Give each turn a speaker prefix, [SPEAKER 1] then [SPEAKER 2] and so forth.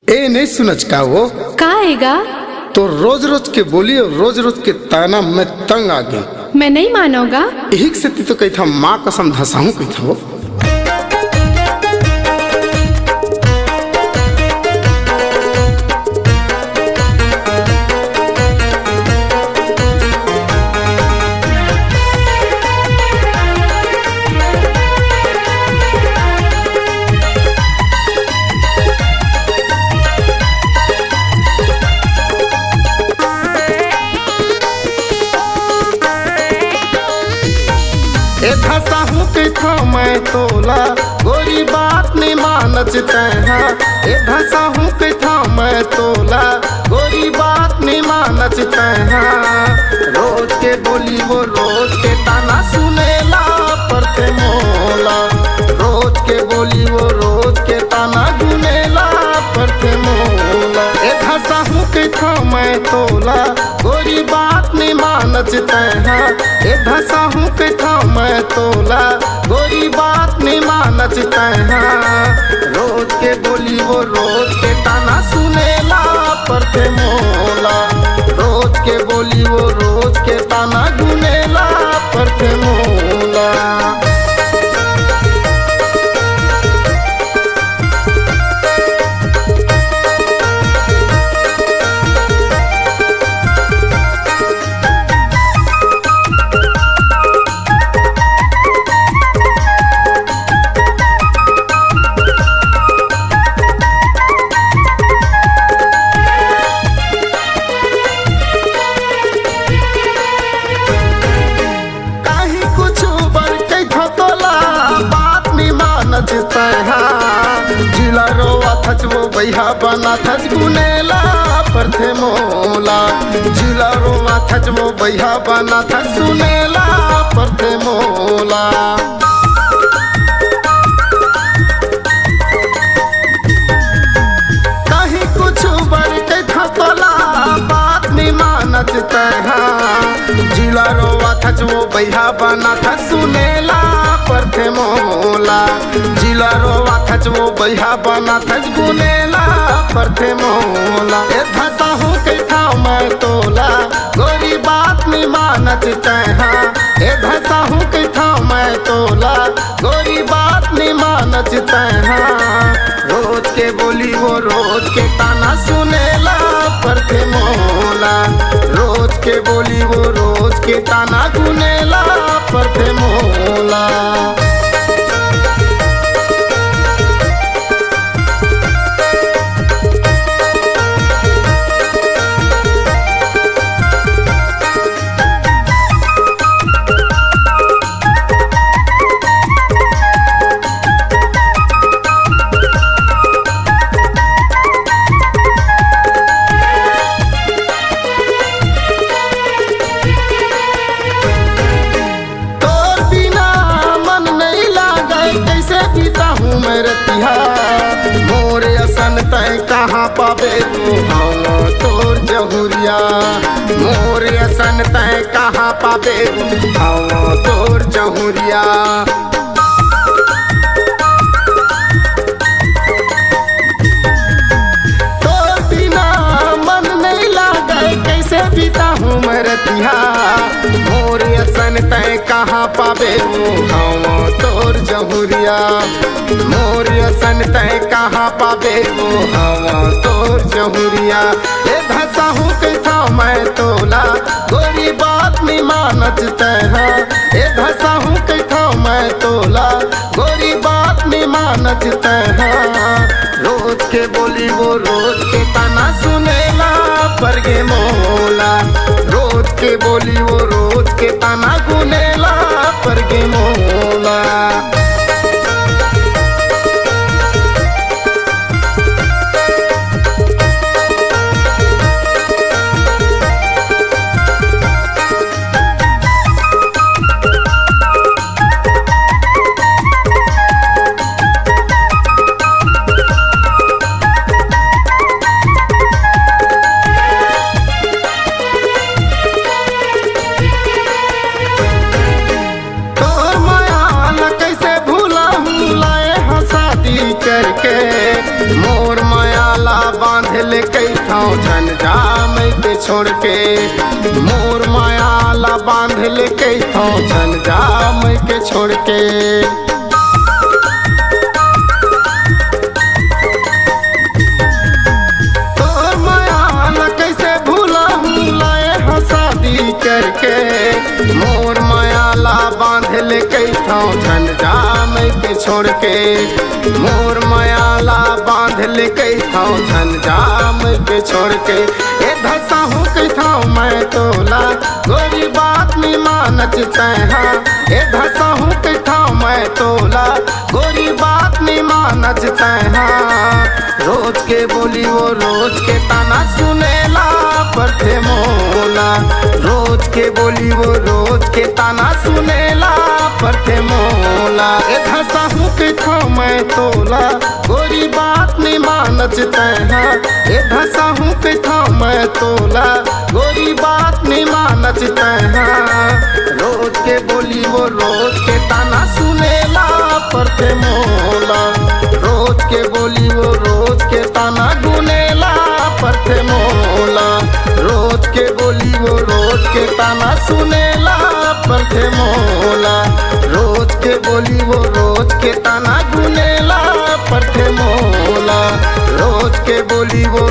[SPEAKER 1] ए नहीं सुनच का वो
[SPEAKER 2] का आएगा?
[SPEAKER 1] तो रोज रोज के बोली और रोज रोज के ताना मैं तंग आ गई।
[SPEAKER 2] मैं नहीं मानूंगा।
[SPEAKER 1] यही से ती तो कही था माँ कसम धसाऊं कही था वो। ए धसाहू के था मैं तोला गोरी बात नहीं मानच तैहा। ए धसाहू के था मैं तोला गोरी बात नहीं मानच तैहा। रोज के बोली वो रोज के ताना सुनेला परते मोला। रोज के बोली वो रोज के ताना गुनेला परते मोला। ए धसाहू के था मैं तोला गोरी बात नहीं मानच तैहा। ए धसाहू के था मैं तोला गोरी बात नहीं मानच तैहा। रोज के बोली वो रोज के ताना सुनेला परते मोला। रोज के बोली वो रोज के ताना गुनेला परते मोला। जिला रोवा थच वो बैहा बना थच गुनेला परथे मोला। जिला रोवा थच वो बैहा बना थच सुनेला परथे मोला। कहीं कुछ बर के थतोला बात नहीं मानच तैहा। जिला रोवा थच वो बैहा बना थच सुनेला परथे मोला। जिला रोवा थच वो बैहा बना थच गुनेला परथे मोला। ए धसाहू के था मैं तोला गोरी बात नहीं मानच तैहा। ए धसाहू के था मैं तोला गोरी बात नहीं मानच तैहा। रोज के बोली वो रोज के ताना सुनेला परथे मोला। रोज के बोली वो रोज के ताना गुनेला परथे मोला। मोर असन तय कहाँ पाबे तू हवा तोर जहुरिया। मोर असन तय कहाँ पाबे तू हवा तोर जहुरिया। तोर बिना मन नहीं लागे कैसे बीता हूँ मैं रतिया। मोर असन तय कहाँ पाबे तू हवा तोर जहुरिया। मोर असन तय कहाँ पाबे वो हवा तोर जहुरिया। ए धसाहू के था मैं तोला गोरी बात नहीं मानच तैहा। ए धसाहू के था मैं तोला गोरी बात नहीं मानच तैहा। रोज के बोली वो रोज के ताना सुनेला परगे मोला। रोज के बोली वो रोज के ताना गुनेला परगे मोला। कैसे बांध ले कई ठाव झंझाम के छोड़ के, मोर मायाला बांध ले कई ठाव झंझाम के छोड़ के। तोर मायाला कैसे भूला हूँ लाए हो शादी करके, मोर मायाला बांध ले कई ठाव झंझाम के छोड़ के, मोर मायाला बांध ले कई ठाव झंझाम के छोड़ के। ए धसा हूँ कई ठाव मैं तोला गोरी बात नहीं मानच तैहा, ए धसा हूँ कई ठाव मैं तोला गोरी बात नहीं मानच तैहा। रोज के बोली वो रोज के ताना सुनेला पर थे मोला, रोज के बोली वो रोज के ताना सुनेला पर थे मोला। ए धसा हूँ कई ठाव मैं तोला गोरी बात नहीं मानच तैहा, ए धसा हूँ कई ठाव मैं तोला गोरी बात नहीं मानच तैहा। रोज के बोली वो रोज के ताना सुनेला पर थे मोला, रोज के बोली वो रोज के ताना गुनेला पर थे मोला, रोज के बोली वो रोज के ताना सुनेला पर थे मोला, रोज के बोली वो रोज के ताना गुनेला पर थे मोला, रोज के बोली वो